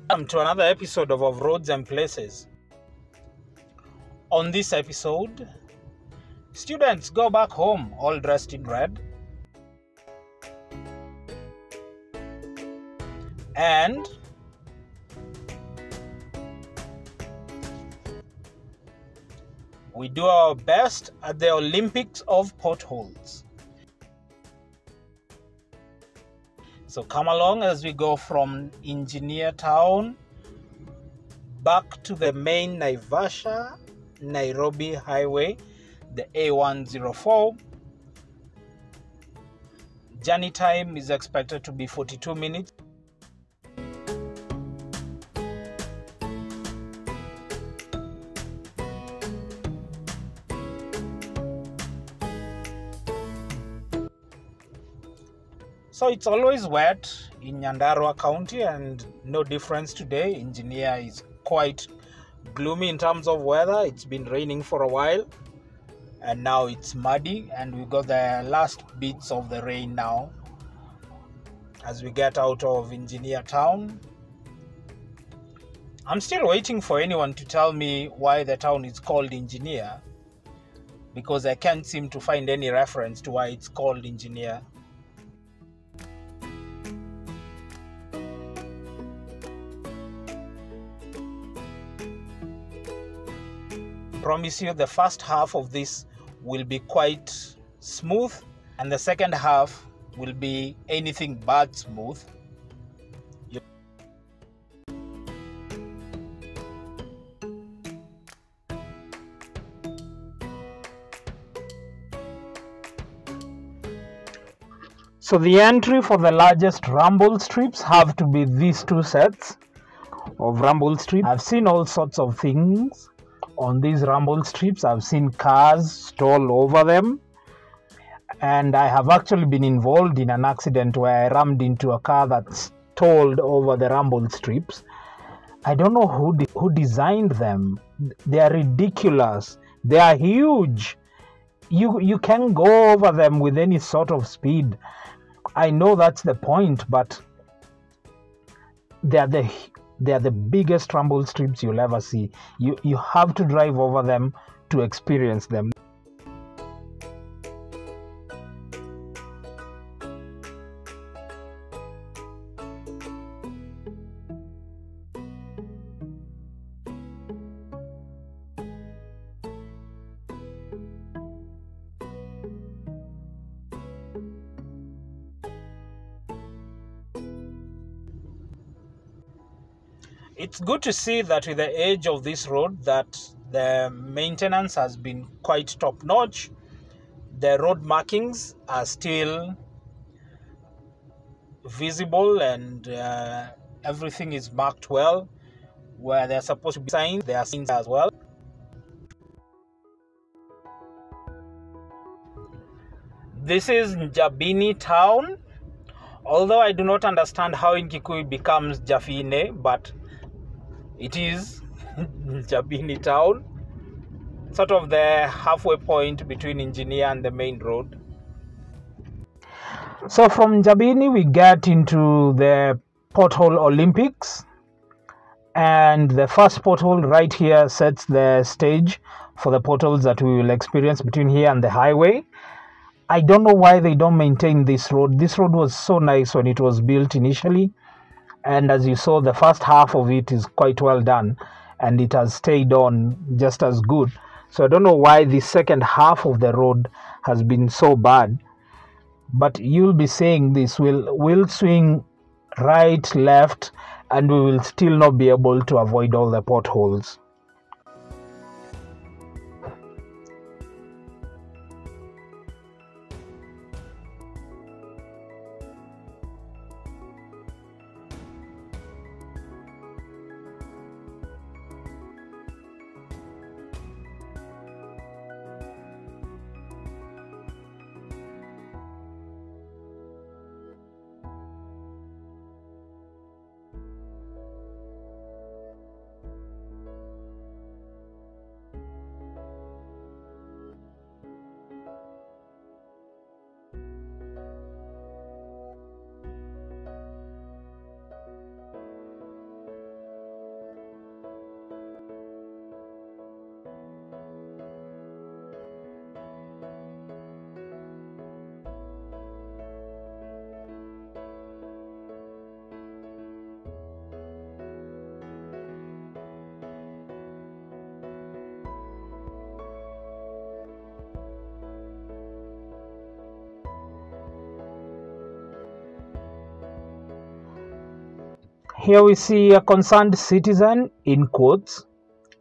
Welcome to another episode of Roads and Places. On this episode, students go back home all dressed in red, and we do our best at the Olympics of potholes. So come along as we go from Engineer Town back to the main Naivasha-Nairobi highway, the A104. Journey time is expected to be 42 minutes. So it's always wet in Nyandarua County, and no difference today. Engineer is quite gloomy in terms of weather. It's been raining for a while and now it's muddy, and we got the last bits of the rain now as we get out of Engineer Town. I'm still waiting for anyone to tell me why the town is called Engineer, because I can't seem to find any reference to why it's called Engineer. Promise you the first half of this will be quite smooth, and the second half will be anything but smooth. So the entry for the largest rumble strips have to be these two sets of rumble strips. I've seen all sorts of things on these rumble strips. I've seen cars stall over them, and I have actually been involved in an accident where I rammed into a car that stalled over the rumble strips. I don't know who designed them. They are ridiculous. They are huge. You can go over them with any sort of speed. I know that's the point, but they are the biggest rumble strips you'll ever see. You have to drive over them to experience them. It's good to see that with the age of this road that the maintenance has been quite top-notch. The road markings are still visible, and everything is marked well. Where there are supposed to be signs, there are signs as well. This is Njabini Town. Although I do not understand how in Kikuyu becomes Jafine, but it is Njabini Town, sort of the halfway point between Engineer and the main road. So from Njabini we get into the pothole Olympics, and the first pothole right here sets the stage for the potholes that we will experience between here and the highway. I don't know why they don't maintain this road. This road was so nice when it was built initially, and as you saw, the first half of it is quite well done, and it has stayed on just as good. So I don't know why the second half of the road has been so bad. But you'll be saying this, we'll swing right, left, and we will still not be able to avoid all the potholes. Here we see a concerned citizen, in quotes,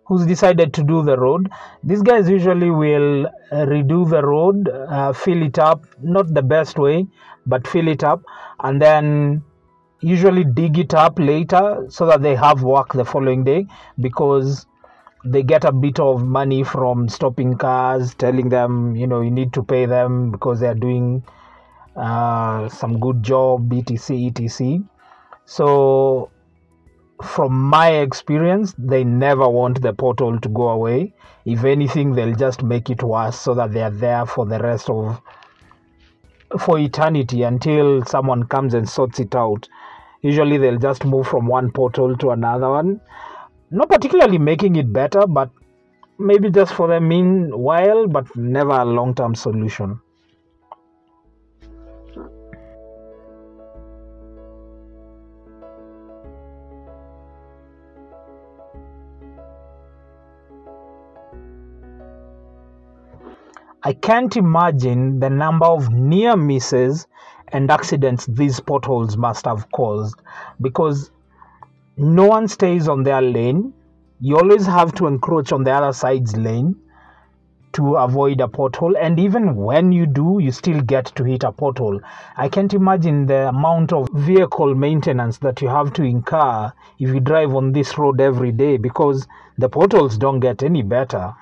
who's decided to do the road. These guys usually will redo the road, fill it up, not the best way, but fill it up, and then usually dig it up later so that they have work the following day, because they get a bit of money from stopping cars, telling them, you need to pay them because they're doing some good job, etc, etc. So from my experience, they never want the pothole to go away. If anything, they'll just make it worse so that they're there for the rest of for eternity until someone comes and sorts it out. Usually they'll just move from one pothole to another one, not particularly making it better, but maybe just for the meanwhile, but never a long-term solution. I can't imagine the number of near misses and accidents these potholes must have caused, because no one stays on their lane. You always have to encroach on the other side's lane to avoid a pothole, and even when you do, you still get to hit a pothole. I can't imagine the amount of vehicle maintenance that you have to incur if you drive on this road every day, because the potholes don't get any better.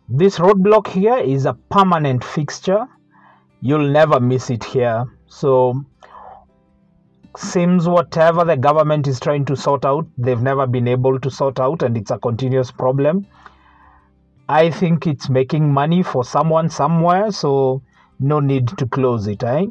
This roadblock here is a permanent fixture. You'll never miss it here. So seems whatever the government is trying to sort out, they've never been able to sort out, and it's a continuous problem. I think it's making money for someone somewhere, so no need to close it, eh?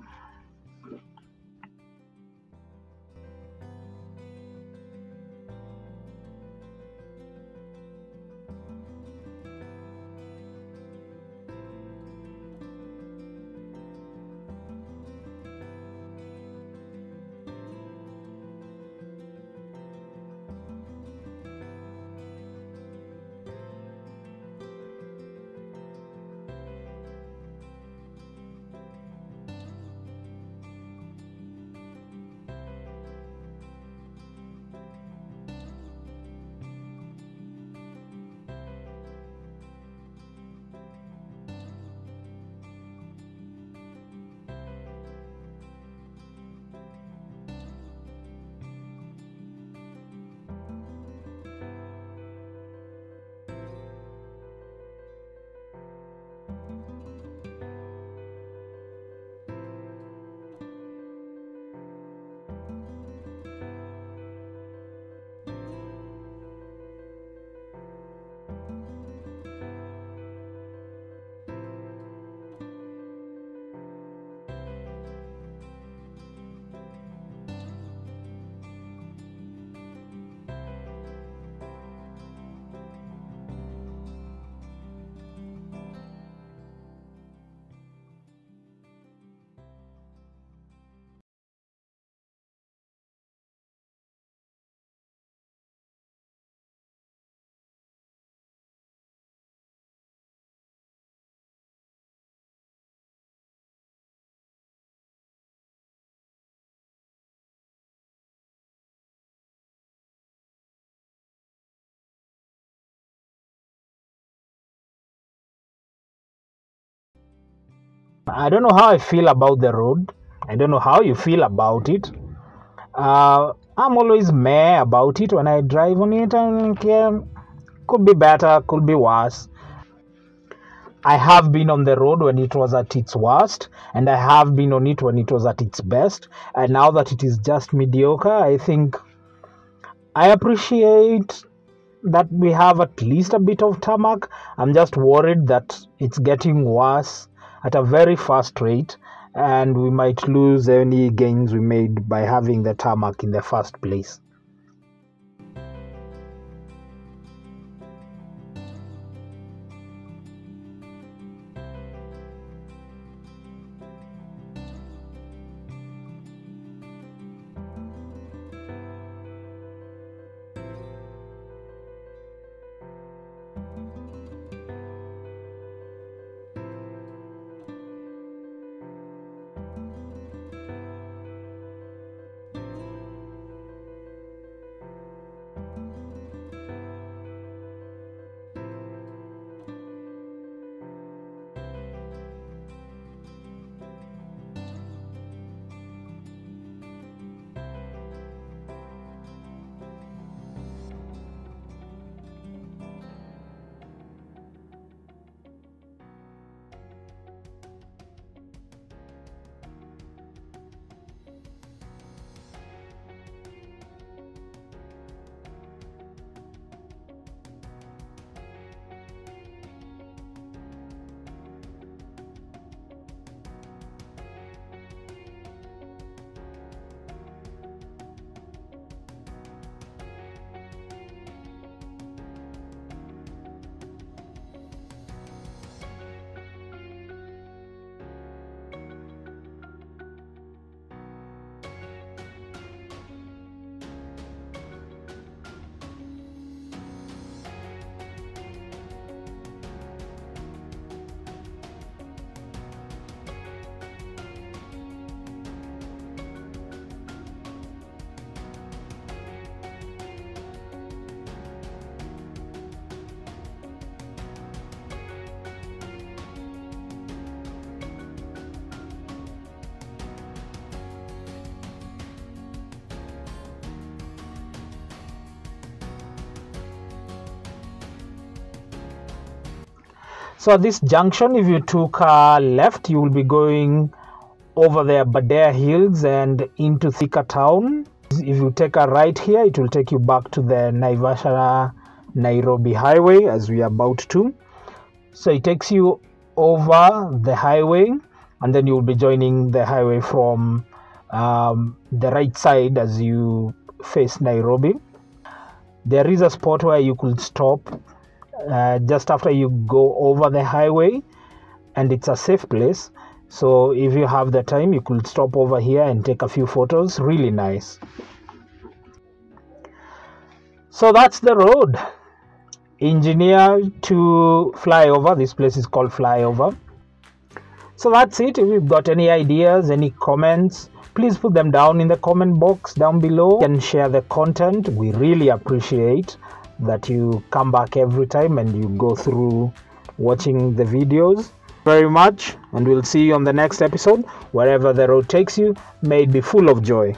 I don't know how I feel about the road. I don't know how you feel about it. I'm always meh about it when I drive on it. And yeah, could be better, could be worse. I have been on the road when it was at its worst, and I have been on it when it was at its best. And now that it is just mediocre, I think I appreciate that we have at least a bit of tarmac. I'm just worried that it's getting worse at a very fast rate, and we might lose any gains we made by having the tarmac in the first place. So at this junction, if you took a left, you will be going over the Badea Hills and into Thika town. If you take a right here, it will take you back to the Naivasha Nairobi highway, as we are about to. So it takes you over the highway, and then you will be joining the highway from the right side as you face Nairobi. There is a spot where you could stop just after you go over the highway, and it's a safe place. So if you have the time, you could stop over here and take a few photos. Really nice. So that's the road. Engineered to flyover. This place is called Flyover. So that's it. If you've got any ideas, any comments, please put them down in the comment box down below and share the content. We really appreciate that you come back every time and you go through watching the videos very much, and we'll see you on the next episode. Wherever the road takes you, may it be full of joy.